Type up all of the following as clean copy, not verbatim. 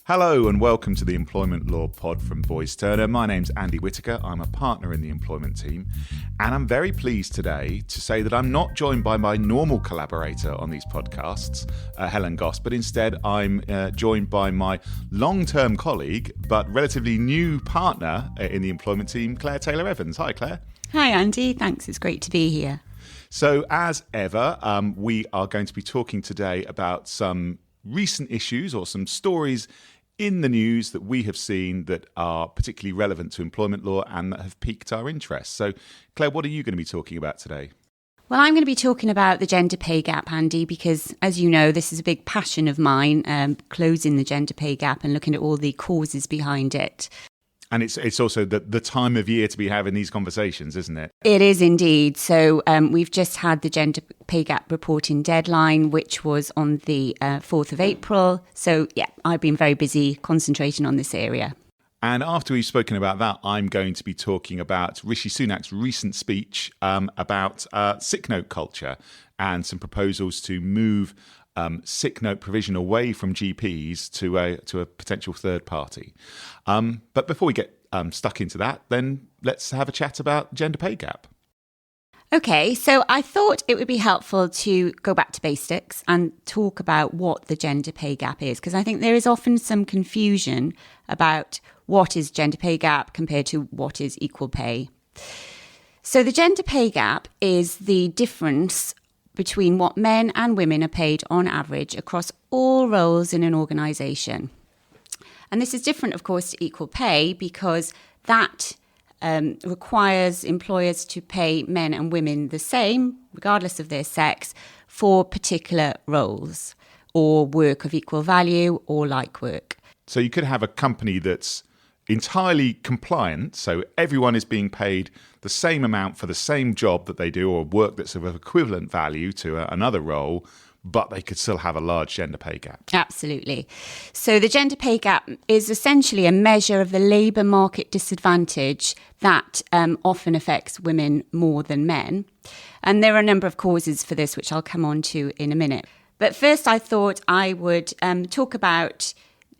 Hello and welcome to the Employment Law Pod from Boyce Turner. My name's Andy Whitaker. I'm a partner in the employment team. And I'm very pleased today to say that I'm not joined by my normal collaborator on these podcasts, Helen Goss, but instead I'm joined by my long-term colleague, but relatively new partner in the employment team, Claire Taylor-Evans. Hi, Claire. Hi, Andy. Thanks. It's great to be here. So as ever, we are going to be talking today about some recent issues or some stories in the news that we have seen that are particularly relevant to employment law and that have piqued our interest. So, Claire, what are you going to be talking about today? Well, I'm going to be talking about the gender pay gap, Andy, because, as you know, this is a big passion of mine, closing the gender pay gap and looking at all the causes behind it. And it's also the time of year to be having these conversations, isn't it? It is indeed. So we've just had the gender pay gap reporting deadline, which was on the 4th of April. So, yeah, I've been very busy concentrating on this area. And after we've spoken about that, I'm going to be talking about Rishi Sunak's recent speech about sick note culture and some proposals to move sick note provision away from GPs to a potential third party. But before we get stuck into that, then let's have a chat about gender pay gap. Okay, so I thought it would be helpful to go back to basics and talk about what the gender pay gap is, because I think there is often some confusion about what is gender pay gap compared to what is equal pay. So the gender pay gap is the difference between what men and women are paid on average across all roles in an organisation. And this is different, of course, to equal pay because that requires employers to pay men and women the same, regardless of their sex, for particular roles or work of equal value or like work. So you could have a company that's entirely compliant, so everyone is being paid the same amount for the same job that they do or work that's of equivalent value to another role, but they could still have a large gender pay gap. Absolutely. So the gender pay gap is essentially a measure of the labour market disadvantage that often affects women more than men. And there are a number of causes for this, which I'll come on to in a minute. But first, I thought I would talk about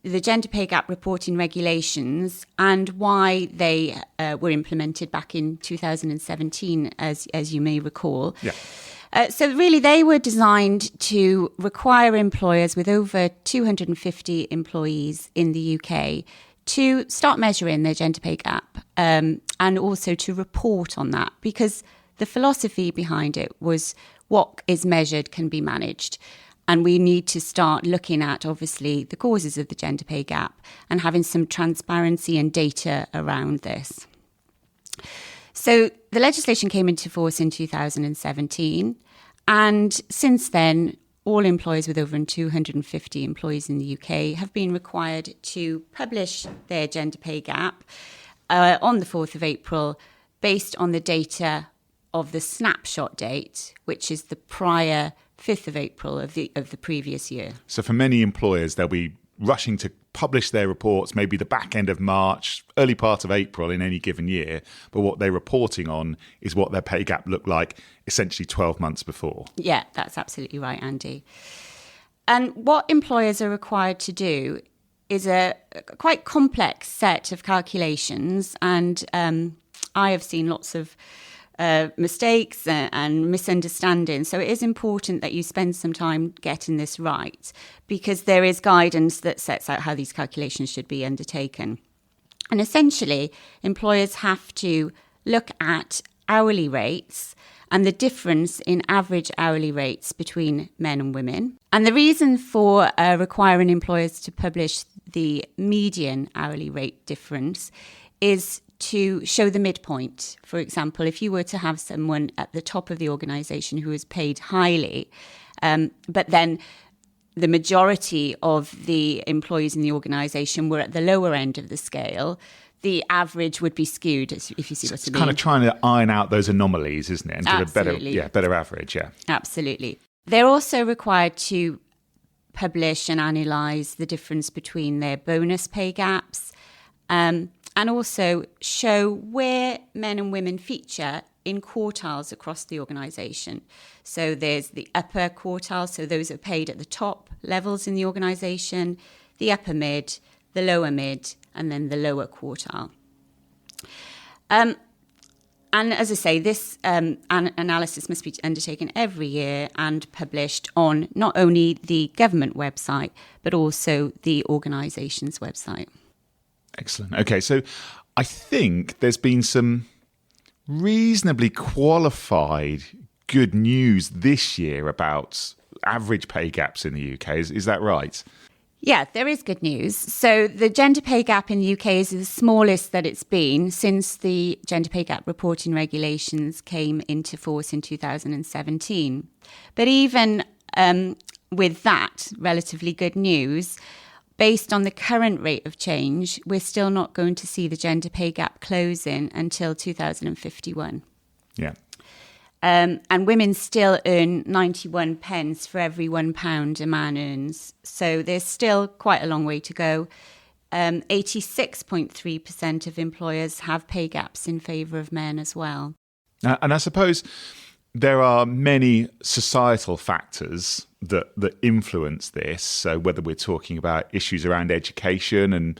the gender pay gap reporting regulations and why they were implemented back in 2017, as you may recall. Yeah. So really, they were designed to require employers with over 250 employees in the UK to start measuring their gender pay gap and also to report on that, because the philosophy behind it was what is measured can be managed. And we need to start looking at, obviously, the causes of the gender pay gap and having some transparency and data around this. So the legislation came into force in 2017. And since then, all employers with over 250 employees in the UK have been required to publish their gender pay gap on the 4th of April based on the data of the snapshot date, which is the prior 5th of April of the previous year. So for many employers, they'll be rushing to publish their reports, maybe the back end of March, early part of April in any given year. But what they're reporting on is what their pay gap looked like essentially 12 months before. Yeah, that's absolutely right, Andy. And what employers are required to do is a quite complex set of calculations. And I have seen lots of mistakes and misunderstandings. So it is important that you spend some time getting this right, because there is guidance that sets out how these calculations should be undertaken. And essentially, employers have to look at hourly rates and the difference in average hourly rates between men and women. And the reason for requiring employers to publish the median hourly rate difference is to show the midpoint. For example, if you were to have someone at the top of the organisation who was paid highly, but then the majority of the employees in the organisation were at the lower end of the scale, the average would be skewed, if you see what I mean. It's kind of trying to iron out those anomalies, isn't it? And Absolutely. Get a better average, yeah. Absolutely. They're also required to publish and analyse the difference between their bonus pay gaps, and also show where men and women feature in quartiles across the organisation. So there's the upper quartile, so those are paid at the top levels in the organisation, the upper mid, the lower mid, and then the lower quartile. And as I say, this analysis must be undertaken every year and published on not only the government website, but also the organisation's website. Excellent. Okay, so I think there's been some reasonably qualified good news this year about average pay gaps in the UK. Is that right? Yeah, there is good news. So the gender pay gap in the UK is the smallest that it's been since the gender pay gap reporting regulations came into force in 2017. But even with that relatively good news, based on the current rate of change, we're still not going to see the gender pay gap closing until 2051. Yeah. And women still earn 91 pence for every £1 a man earns. So there's still quite a long way to go. 86.3% of employers have pay gaps in favour of men as well. And I suppose there are many societal factors that influence this. So whether we're talking about issues around education and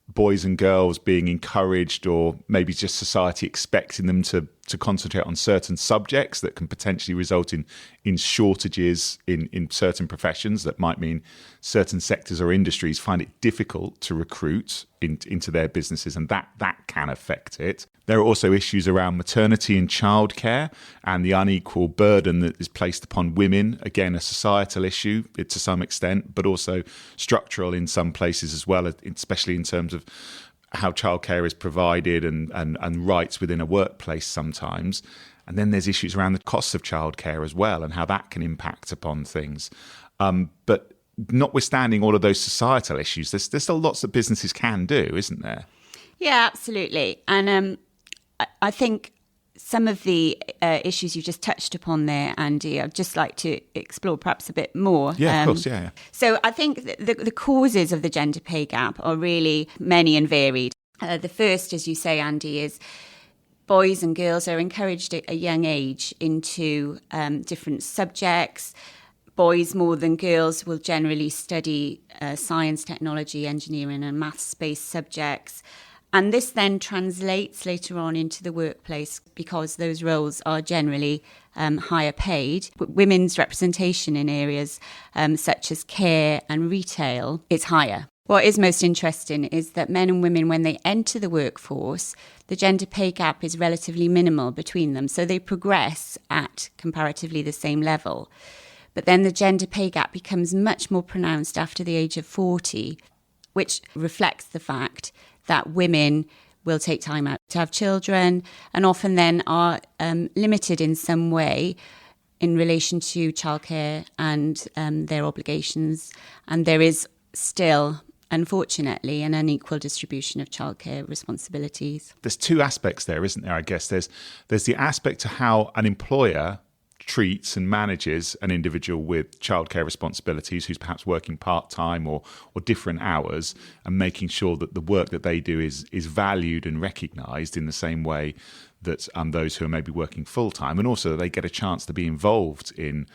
boys and girls being encouraged, or maybe just society expecting them to concentrate on certain subjects that can potentially result in shortages in certain professions, that might mean certain sectors or industries find it difficult to recruit into their businesses, and that can affect it. There are also issues around maternity and childcare and the unequal burden that is placed upon women. Again, a societal issue to some extent, but also structural in some places as well, especially in terms of how childcare is provided and rights within a workplace sometimes. And then there's issues around the costs of childcare as well and how that can impact upon things. But notwithstanding all of those societal issues, there's still lots that businesses can do, isn't there? Yeah, absolutely. And I think some of the issues you just touched upon there, Andy, I'd just like to explore perhaps a bit more. Yeah, of course, yeah. So I think the causes of the gender pay gap are really many and varied. The first, as you say, Andy, is boys and girls are encouraged at a young age into different subjects. Boys more than girls will generally study science, technology, engineering and maths-based subjects. And this then translates later on into the workplace because those roles are generally higher paid. Women's representation in areas such as care and retail is higher. What is most interesting is that men and women, when they enter the workforce, the gender pay gap is relatively minimal between them. So they progress at comparatively the same level. But then the gender pay gap becomes much more pronounced after the age of 40, which reflects the fact that women will take time out to have children and often then are limited in some way in relation to childcare and their obligations. And there is still, unfortunately, an unequal distribution of childcare responsibilities. There's two aspects there, isn't there? I guess there's the aspect to how an employer treats and manages an individual with childcare responsibilities who's perhaps working part-time or different hours, and making sure that the work that they do is valued and recognised in the same way that those who are maybe working full-time, and also that they get a chance to be involved in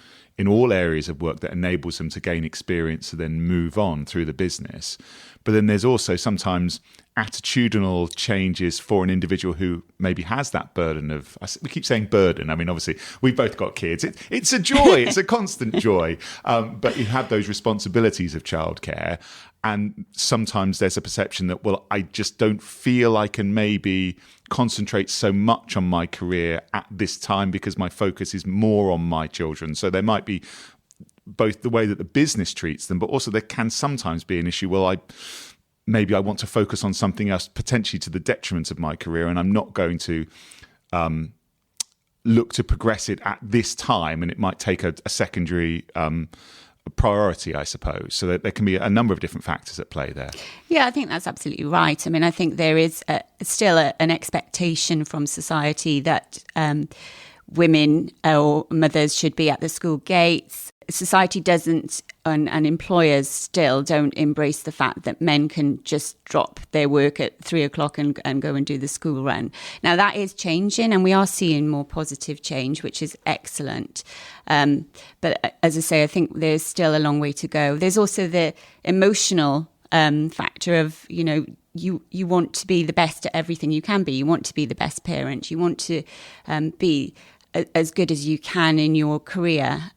all areas of work that enables them to gain experience to then move on through the business. But then there's also sometimes attitudinal changes for an individual who maybe has that burden of, we keep saying burden, I mean, obviously, we've both got kids. It's a joy, it's a constant joy, but you have those responsibilities of childcare. And sometimes there's a perception that, well, I just don't feel I can maybe concentrate so much on my career at this time because my focus is more on my children. So there might be both the way that the business treats them, but also there can sometimes be an issue, well, maybe I want to focus on something else potentially to the detriment of my career, and I'm not going to look to progress it at this time, and it might take a secondary priority, I suppose. So that there can be a number of different factors at play there. Yeah, I think that's absolutely right. I mean, I think there is still an expectation from society that women or mothers should be at the school gates. Society doesn't, and employers still don't embrace the fact that men can just drop their work at 3:00 and go and do the school run. Now that is changing, and we are seeing more positive change, which is excellent. But as I say, I think there's still a long way to go. There's also the emotional factor of, you want to be the best at everything you can be. You want to be the best parent. You want to be as good as you can in your career.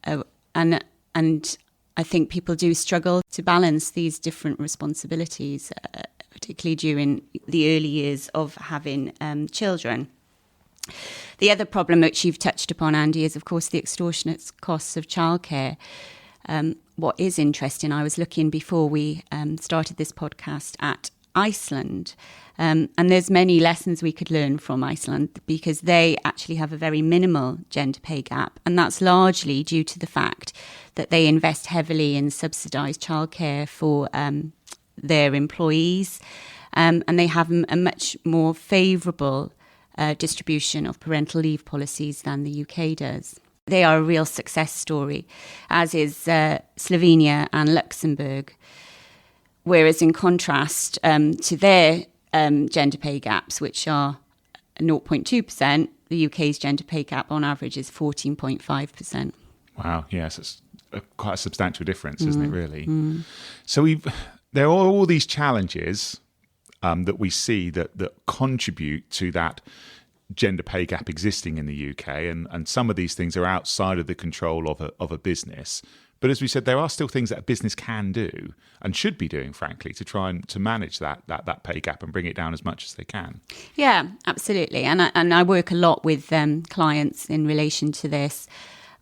And I think people do struggle to balance these different responsibilities, particularly during the early years of having children. The other problem which you've touched upon, Andy, is, of course, the extortionate costs of childcare. What is interesting, I was looking before we started this podcast at Iceland, and there's many lessons we could learn from Iceland, because they actually have a very minimal gender pay gap, and that's largely due to the fact that they invest heavily in subsidised childcare for their employees, and they have a much more favourable distribution of parental leave policies than the UK does. They are a real success story, as is Slovenia and Luxembourg. Whereas in contrast to their gender pay gaps, which are 0.2%, the UK's gender pay gap on average is 14.5%. Wow, yes, it's quite a substantial difference, isn't it, really? So there are all these challenges that we see that contribute to that gender pay gap existing in the UK, and some of these things are outside of the control of a business. But as we said, there are still things that a business can do and should be doing, frankly, to try and to manage that pay gap and bring it down as much as they can. Yeah, absolutely. And I work a lot with clients in relation to this,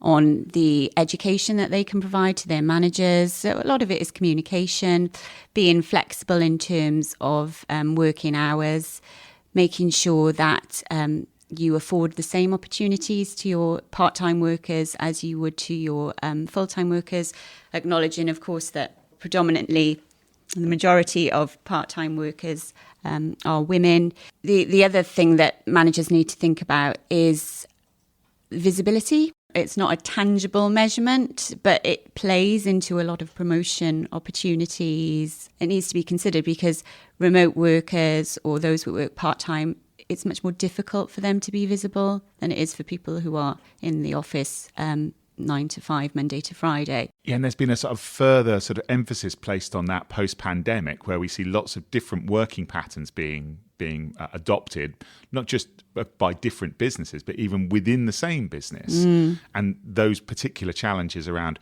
on the education that they can provide to their managers. So a lot of it is communication, being flexible in terms of working hours, making sure that you afford the same opportunities to your part-time workers as you would to your full-time workers, acknowledging, of course, that predominantly the majority of part-time workers are women. The other thing that managers need to think about is visibility. It's not a tangible measurement, but it plays into a lot of promotion opportunities. It needs to be considered because remote workers or those who work part-time, it's much more difficult for them to be visible than it is for people who are in the office 9 to 5, Monday to Friday. Yeah, and there's been a sort of further sort of emphasis placed on that post-pandemic, where we see lots of different working patterns being adopted, not just by different businesses, but even within the same business. And those particular challenges around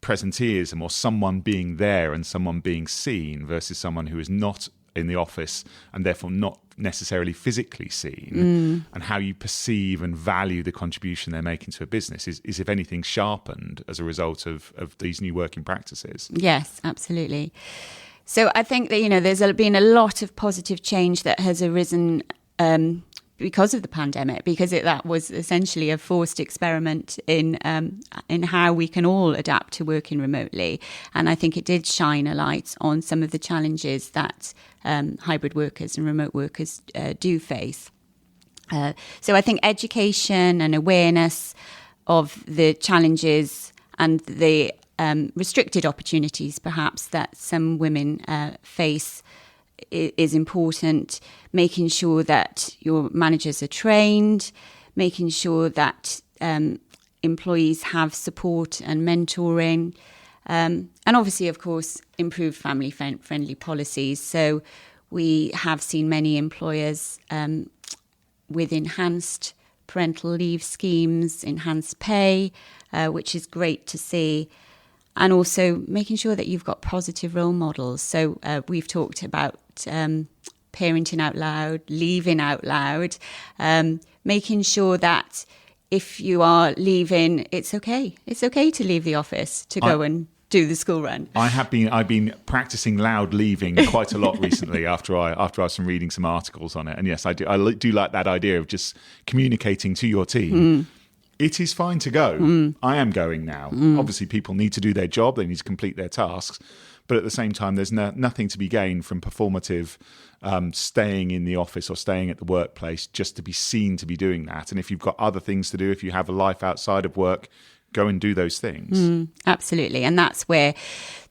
presenteeism, or someone being there and someone being seen versus someone who is not in the office and therefore not necessarily physically seen, and how you perceive and value the contribution they're making to a business is if anything, sharpened as a result of these new working practices. Yes, absolutely. So I think that, there's been a lot of positive change that has arisen because of the pandemic, because that was essentially a forced experiment in how we can all adapt to working remotely. And I think it did shine a light on some of the challenges that hybrid workers and remote workers do face. So I think education and awareness of the challenges and the restricted opportunities, perhaps, that some women face is important. Making sure that your managers are trained, making sure that employees have support and mentoring, and obviously, of course, improved family-friendly policies. So we have seen many employers with enhanced parental leave schemes, enhanced pay, which is great to see. And also making sure that you've got positive role models. So we've talked about parenting out loud, leaving out loud, making sure that if you are leaving, it's okay. It's okay to leave the office to go and do the school run. I've been practicing loud leaving quite a lot recently after I was reading some articles on it. And yes, I do like that idea of just communicating to your team. It is fine to go. I am going now. Obviously, people need to do their job. They need to complete their tasks. But at the same time, there's nothing to be gained from performative staying in the office or staying at the workplace just to be seen to be doing that. And if you've got other things to do, if you have a life outside of work, go and do those things. Absolutely. And that's where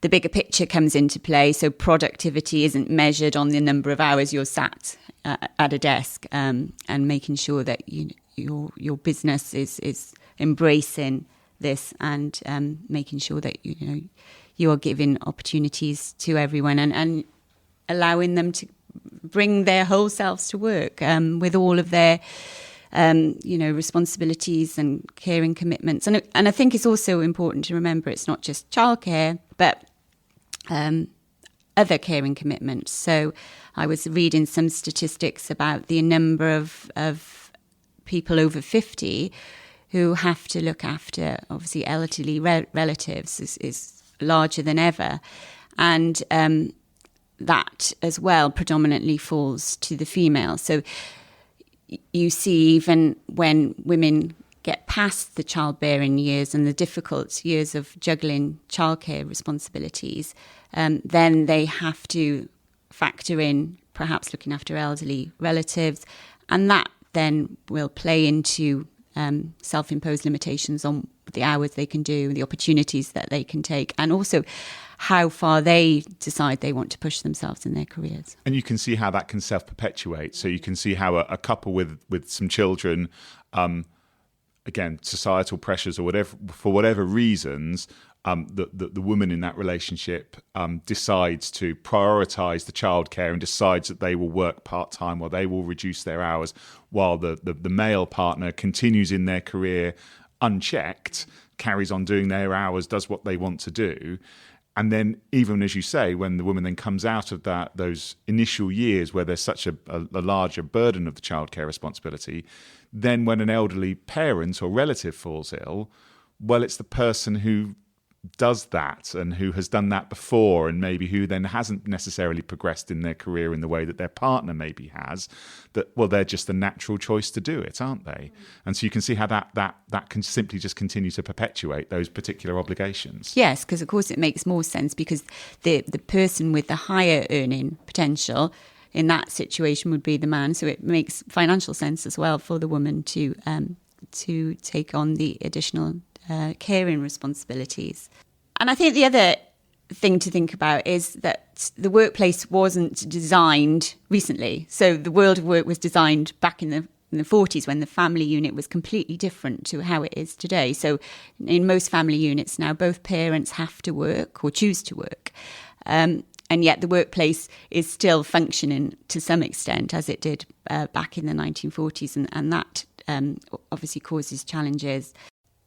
the bigger picture comes into play. So productivity isn't measured on the number of hours you're sat at a desk, and making sure that your business is embracing this and making sure that you are giving opportunities to everyone and allowing them to bring their whole selves to work with all of their responsibilities and caring commitments. And I think it's also important to remember it's not just childcare, but other caring commitments. So I was reading some statistics about the number of people over 50 who have to look after, obviously, elderly relatives is larger than ever. And that as well predominantly falls to the female. So you see, even when women get past the childbearing years and the difficult years of juggling childcare responsibilities, then they have to factor in perhaps looking after elderly relatives, and that then will play into self-imposed limitations on the hours they can do, the opportunities that they can take, and also how far they decide they want to push themselves in their careers. And you can see how that can self-perpetuate. So you can see how a couple with some children, again, societal pressures or whatever, for whatever reasons, the woman in that relationship decides to prioritise the childcare and decides that they will work part-time or they will reduce their hours, while the male partner continues in their career unchecked, carries on doing their hours, does what they want to do. And then, even as you say, when the woman then comes out of those initial years where there's such a larger burden of the childcare responsibility, then when an elderly parent or relative falls ill, well, it's the person who does that and who has done that before, and maybe who then hasn't necessarily progressed in their career in the way that their partner maybe has, that, well, they're just the natural choice to do it, aren't they? And so you can see how that can simply just continue to perpetuate those particular obligations. Yes, because of course it makes more sense, because the person with the higher earning potential in that situation would be the man. So it makes financial sense as well for the woman to take on the additional caring responsibilities. And I think the other thing to think about is that the workplace wasn't designed recently. So the world of work was designed back in the 40s, when the family unit was completely different to how it is today. So in most family units now, both parents have to work or choose to work. And yet the workplace is still functioning to some extent as it did back in the 1940s. And that obviously causes challenges.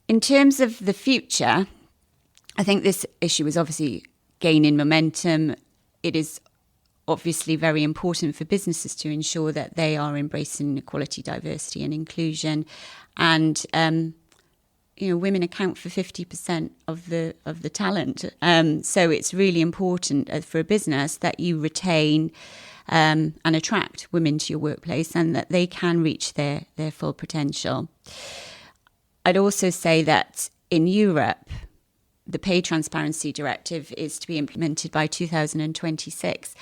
In terms of the future, I think this issue is obviously gaining momentum. It is obviously very important for businesses to ensure that they are embracing equality, diversity and inclusion. And, women account for 50% of the talent. So it's really important for a business that you retain and attract women to your workplace, and that they can reach their full potential. I'd also say that in Europe, the Pay Transparency Directive is to be implemented by 2026.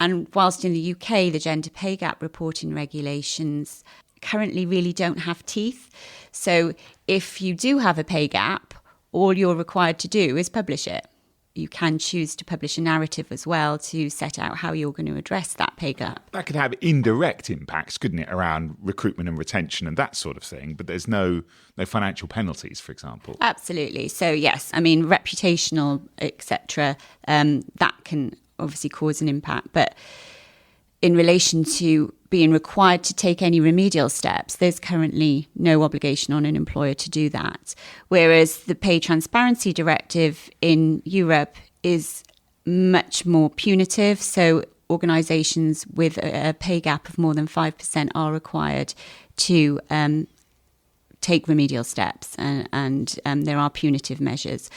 And whilst in the UK, the gender pay gap reporting regulations currently really don't have teeth. So if you do have a pay gap, all you're required to do is publish it. You can choose to publish a narrative as well to set out how you're going to address that pay gap. That could have indirect impacts, couldn't it, around recruitment and retention and that sort of thing, but there's no financial penalties, for example. Absolutely. So yes, I mean, reputational, etc., that can obviously cause an impact. But in relation to being required to take any remedial steps, there's currently no obligation on an employer to do that. Whereas the Pay Transparency Directive in Europe is much more punitive. So organisations with a pay gap of more than 5% are required to take remedial steps, and there are punitive measures.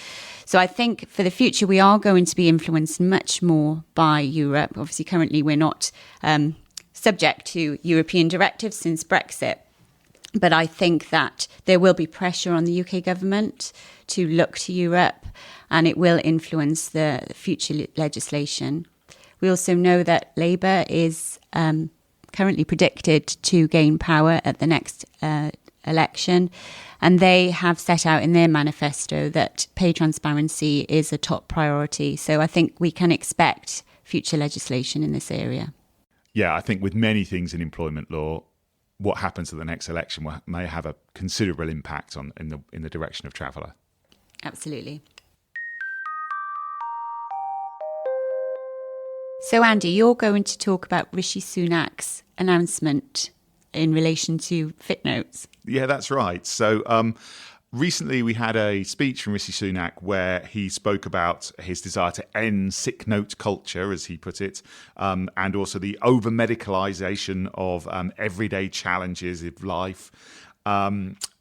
So I think for the future, we are going to be influenced much more by Europe. Obviously, currently we're not subject to European directives since Brexit. But I think that there will be pressure on the UK government to look to Europe, and it will influence the future legislation. We also know that Labour is currently predicted to gain power at the next election, and they have set out in their manifesto that pay transparency is a top priority. So I think we can expect future legislation in this area. Yeah, I think with many things in employment law, what happens at the next election may have a considerable impact in the direction of travel. Absolutely. So, Andy, you're going to talk about Rishi Sunak's announcement in relation to fit notes. Yeah, that's right. So recently we had a speech from Rishi Sunak where he spoke about his desire to end sick note culture, as he put it, and also the over-medicalisation of everyday challenges of life.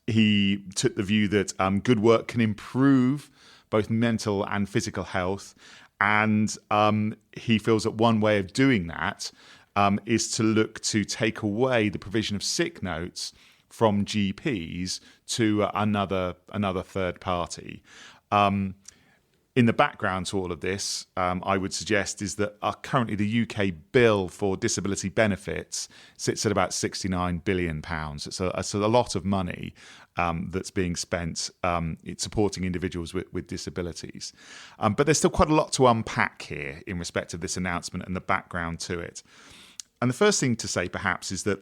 He took the view that good work can improve both mental and physical health. And he feels that one way of doing that is to look to take away the provision of sick notes from GPs to another third party. In the background to all of this, I would suggest is that currently the UK bill for disability benefits sits at about £69 billion. It's a lot of money that's being spent supporting individuals with disabilities. But there's still quite a lot to unpack here in respect of this announcement and the background to it. And the first thing to say, perhaps, is that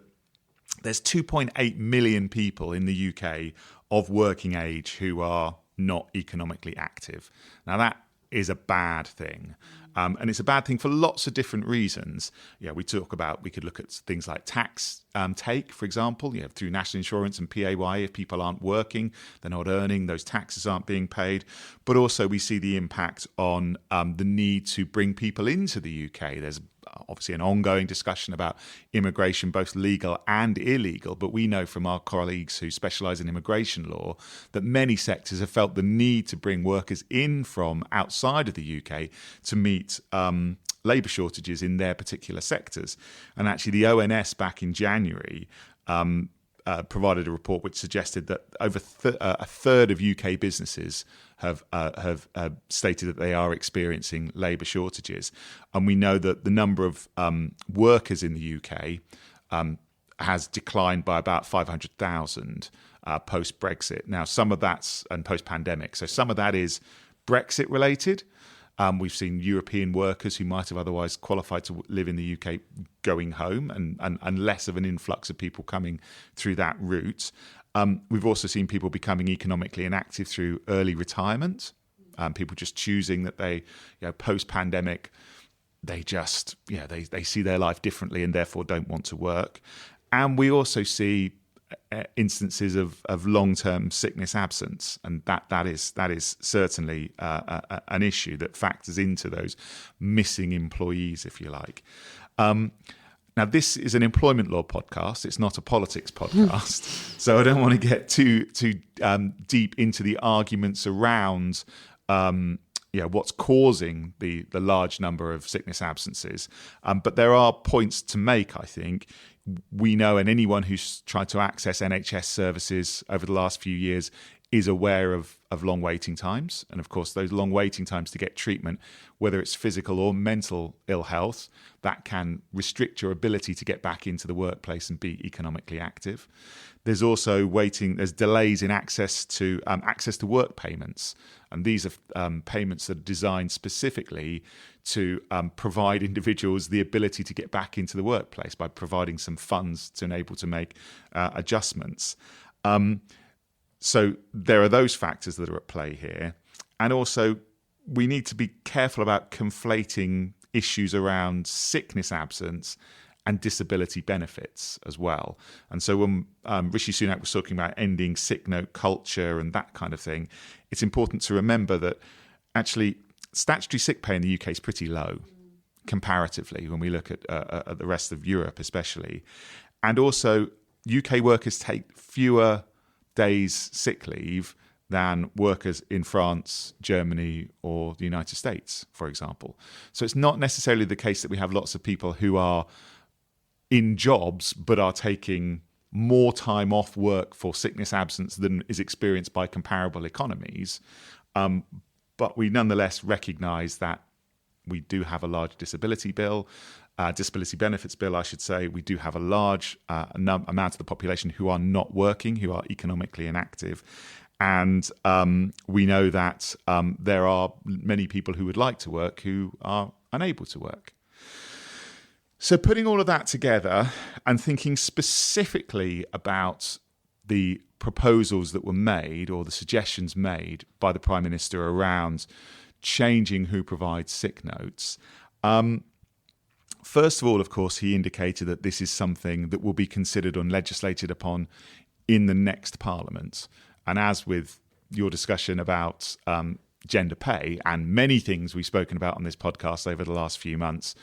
there's 2.8 million people in the UK of working age who are not economically active. Now, that is a bad thing. And it's a bad thing for lots of different reasons. Yeah, we could look at things like tax take, for example, through national insurance and PAYE. If people aren't working, they're not earning, those taxes aren't being paid. But also we see the impact on the need to bring people into the UK. There's obviously an ongoing discussion about immigration, both legal and illegal, but we know from our colleagues who specialise in immigration law that many sectors have felt the need to bring workers in from outside of the UK to meet labour shortages in their particular sectors. And actually the ONS back in January provided a report which suggested that over a third of UK businesses have stated that they are experiencing labour shortages. And we know that the number of workers in the UK has declined by about 500,000 post-Brexit. Now, some of that's, and post-pandemic, so some of that is Brexit related. We've seen European workers who might have otherwise qualified to live in the UK going home and less of an influx of people coming through that route. We've also seen people becoming economically inactive through early retirement, people just choosing that they, post-pandemic, they just, they see their life differently and therefore don't want to work. And we also see instances of long-term sickness absence, and that is certainly an issue that factors into those missing employees, if you like. Now, this is an employment law podcast. It's not a politics podcast, so I don't want to get too deep into the arguments around what's causing the large number of sickness absences. But there are points to make, I think. We know, and anyone who's tried to access NHS services over the last few years is aware of long waiting times. And of course, those long waiting times to get treatment, whether it's physical or mental ill health, that can restrict your ability to get back into the workplace and be economically active. There's also there's delays in access to work payments. And these are payments that are designed specifically to provide individuals the ability to get back into the workplace by providing some funds to enable to make adjustments. So there are those factors that are at play here. And also, we need to be careful about conflating issues around sickness absence and disability benefits as well. And so when Rishi Sunak was talking about ending sick note culture and that kind of thing, it's important to remember that actually statutory sick pay in the UK is pretty low comparatively when we look at the rest of Europe especially. And also UK workers take fewer days sick leave than workers in France, Germany, or the United States, for example. So it's not necessarily the case that we have lots of people who are in jobs but are taking more time off work for sickness absence than is experienced by comparable economies. But we nonetheless recognise that we do have a large disability benefits bill, I should say. We do have a large amount of the population who are not working, who are economically inactive. And we know that there are many people who would like to work who are unable to work. So putting all of that together and thinking specifically about the proposals that were made or the suggestions made by the Prime Minister around changing who provides sick notes, First of all, of course, he indicated that this is something that will be considered and legislated upon in the next Parliament. And as with your discussion about gender pay and many things we've spoken about on this podcast over the last few months,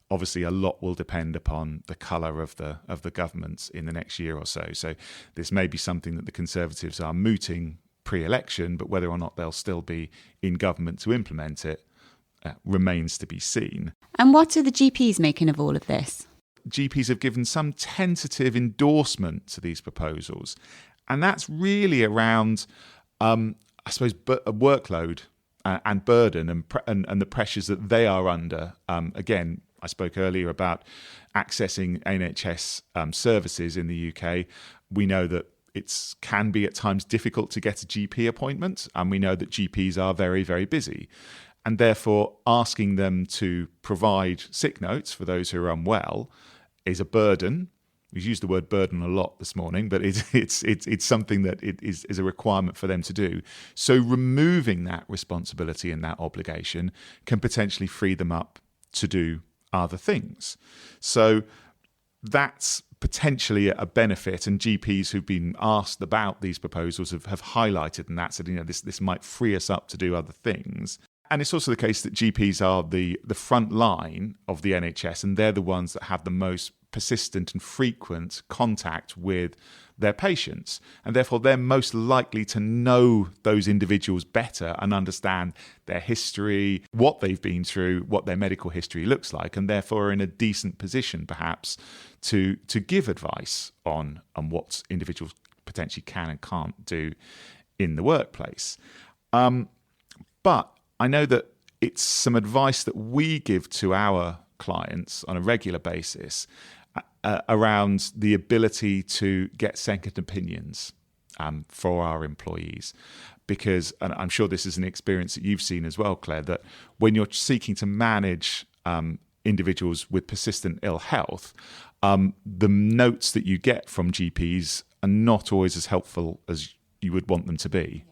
obviously a lot will depend upon the colour of the government in the next year or so. So this may be something that the Conservatives are mooting pre-election, but whether or not they'll still be in government to implement it remains to be seen. And what are the GPs making of all of this? GPs have given some tentative endorsement to these proposals, and that's really around, I suppose, a workload and burden and the pressures that they are under. Again, I spoke earlier about accessing NHS services in the UK. We know that it can be at times difficult to get a GP appointment, and we know that GPs are very, very busy. And therefore, asking them to provide sick notes for those who are unwell is a burden. We've used the word burden a lot this morning, but it's something that it is a requirement for them to do. So removing that responsibility and that obligation can potentially free them up to do other things. So that's potentially a benefit, and GPs who've been asked about these proposals have highlighted, and that said, this might free us up to do other things. And it's also the case that GPs are the front line of the NHS, and they're the ones that have the most persistent and frequent contact with their patients. And therefore, they're most likely to know those individuals better and understand their history, what they've been through, what their medical history looks like, and therefore are in a decent position, perhaps, to give advice on what individuals potentially can and can't do in the workplace. But I know that it's some advice that we give to our clients on a regular basis around the ability to get second opinions for our employees. Because, and I'm sure this is an experience that you've seen as well, Claire, that when you're seeking to manage individuals with persistent ill health, the notes that you get from GPs are not always as helpful as you would want them to be.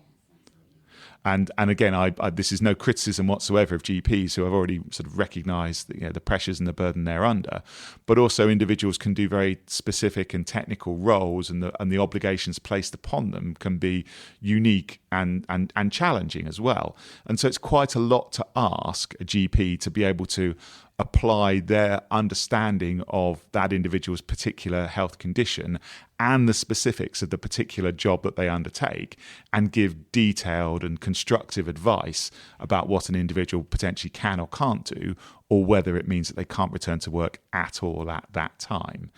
And again, this is no criticism whatsoever of GPs who have already sort of recognised the pressures and the burden they're under, but also individuals can do very specific and technical roles, and the obligations placed upon them can be unique and challenging as well. And so it's quite a lot to ask a GP to be able to apply their understanding of that individual's particular health condition and the specifics of the particular job that they undertake, and give detailed and constructive advice about what an individual potentially can or can't do, or whether it means that they can't return to work at all at that time.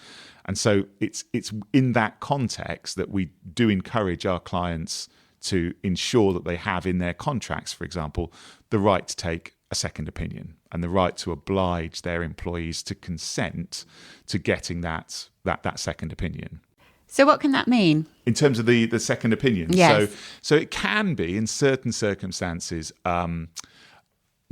And so it's in that context that we do encourage our clients to ensure that they have in their contracts, for example, the right to take a second opinion and the right to oblige their employees to consent to getting that second opinion. So what can that mean? In terms of the second opinion? Yes. So it can be, in certain circumstances,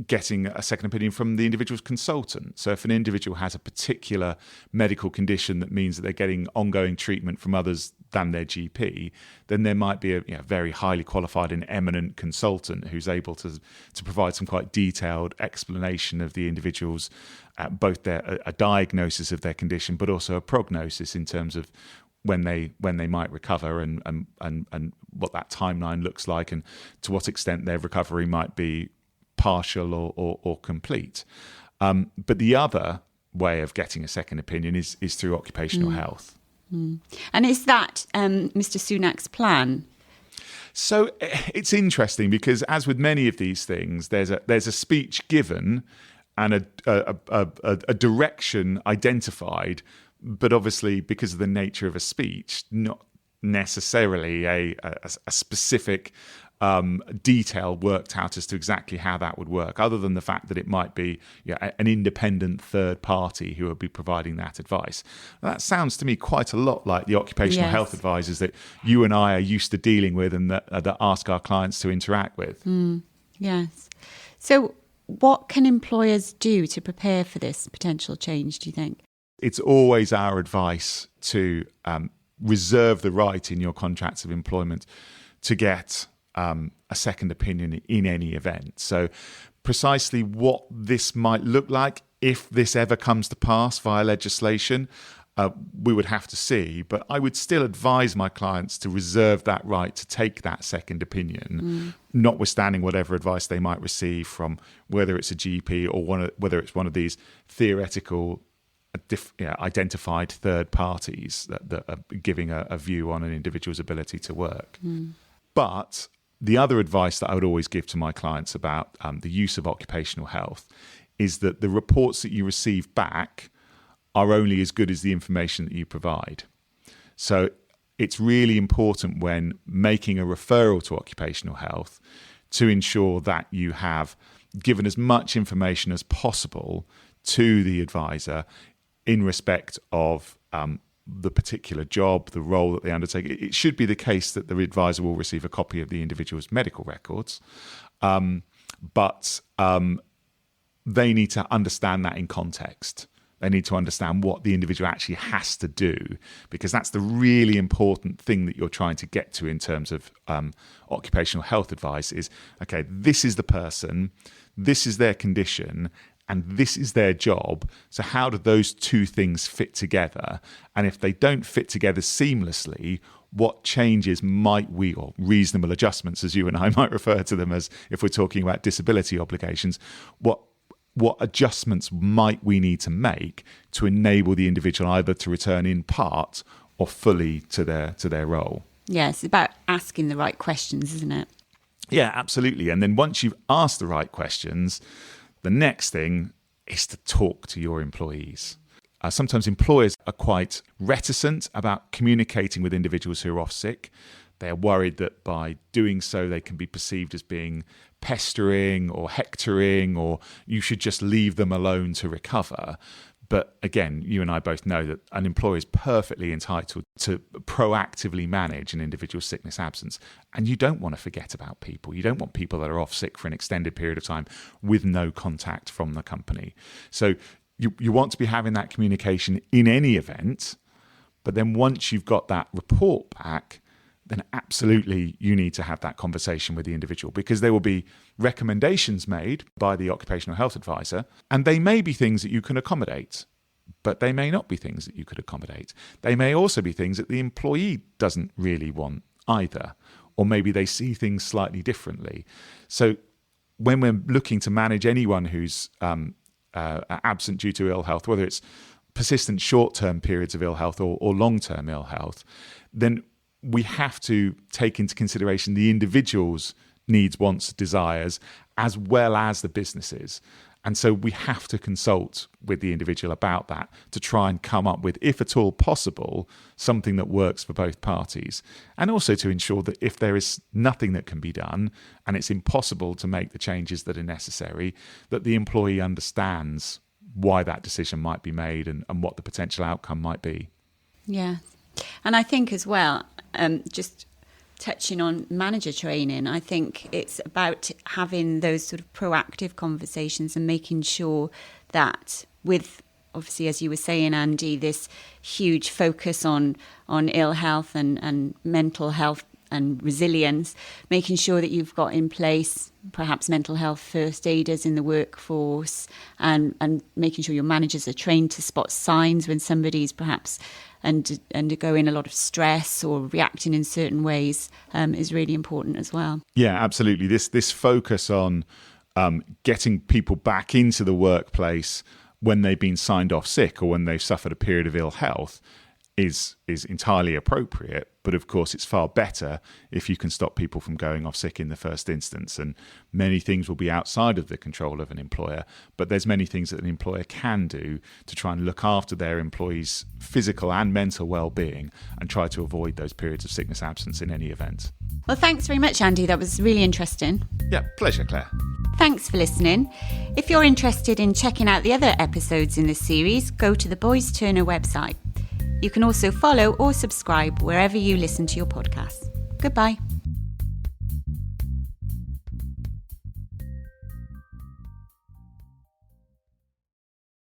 getting a second opinion from the individual's consultant. So if an individual has a particular medical condition that means that they're getting ongoing treatment from others than their GP, then there might be a very highly qualified and eminent consultant who's able to provide some quite detailed explanation of the individual's both a diagnosis of their condition, but also a prognosis in terms of when they might recover and what that timeline looks like, and to what extent their recovery might be partial or complete. But the other way of getting a second opinion is through occupational health. And is that Mr. Sunak's plan? So it's interesting because, as with many of these things, there's a speech given and a direction identified, but obviously because of the nature of a speech, not necessarily a specific detail worked out as to exactly how that would work, other than the fact that it might be an independent third party who would be providing that advice. That sounds to me quite a lot like the occupational health advisors that you and I are used to dealing with and that ask our clients to interact with. Yes. So what can employers do to prepare for this potential change, do you think? It's always our advice to reserve the right in your contracts of employment to get a second opinion in any event. So precisely what this might look like, if this ever comes to pass via legislation, we would have to see. But I would still advise my clients to reserve that right to take that second opinion, notwithstanding whatever advice they might receive from whether it's a GP or whether it's one of these theoretical identified third parties that are giving a view on an individual's ability to work. But the other advice that I would always give to my clients about the use of occupational health is that the reports that you receive back are only as good as the information that you provide. So it's really important when making a referral to occupational health to ensure that you have given as much information as possible to the advisor in respect of the particular job, the role that they undertake. It should be the case that the advisor will receive a copy of the individual's medical records, but they need to understand that in context. They need to understand what the individual actually has to do, because that's the really important thing that you're trying to get to in terms of occupational health advice is, okay, this is the person, this is their condition, and this is their job. So how do those two things fit together? And if they don't fit together seamlessly, what changes might we, or reasonable adjustments, as you and I might refer to them as if we're talking about disability obligations, what adjustments might we need to make to enable the individual either to return in part or fully to their role? Yeah, it's about asking the right questions, isn't it? Yeah, absolutely. And then once you've asked the right questions, the next thing is to talk to your employees. Sometimes employers are quite reticent about communicating with individuals who are off sick. They're worried that by doing so, they can be perceived as being pestering or hectoring, or you should just leave them alone to recover. But again, you and I both know that an employer is perfectly entitled to proactively manage an individual's sickness absence. And you don't want to forget about people. You don't want people that are off sick for an extended period of time with no contact from the company. So you want to be having that communication in any event. But then once you've got that report back, then absolutely you need to have that conversation with the individual, because there will be recommendations made by the occupational health advisor, and they may be things that you can accommodate, but they may not be things that you could accommodate. They may also be things that the employee doesn't really want either, or maybe they see things slightly differently. So when we're looking to manage anyone who's absent due to ill health, whether it's persistent short-term periods of ill health or long-term ill health, then we have to take into consideration the individual's needs, wants, desires, as well as the business's. And so we have to consult with the individual about that to try and come up with, if at all possible, something that works for both parties. And also to ensure that if there is nothing that can be done and it's impossible to make the changes that are necessary, that the employee understands why that decision might be made and what the potential outcome might be. Yeah. And I think as well, just touching on manager training, I think it's about having those sort of proactive conversations and making sure that with, obviously, as you were saying, Andy, this huge focus on ill health and mental health and resilience, making sure that you've got in place perhaps mental health first aiders in the workforce, and making sure your managers are trained to spot signs when somebody's perhaps undergoing a lot of stress or reacting in certain ways is really important as well. Yeah, absolutely. This focus on getting people back into the workplace when they've been signed off sick or when they've suffered a period of ill health is entirely appropriate. But of course, it's far better if you can stop people from going off sick in the first instance. And many things will be outside of the control of an employer, but there's many things that an employer can do to try and look after their employees' physical and mental well-being and try to avoid those periods of sickness absence in any event. Well, thanks very much, Andy. That was really interesting. Yeah, pleasure, Claire. Thanks for listening. If you're interested in checking out the other episodes in this series, go to the Boys Turner website. You can also follow or subscribe wherever you listen to your podcasts. Goodbye.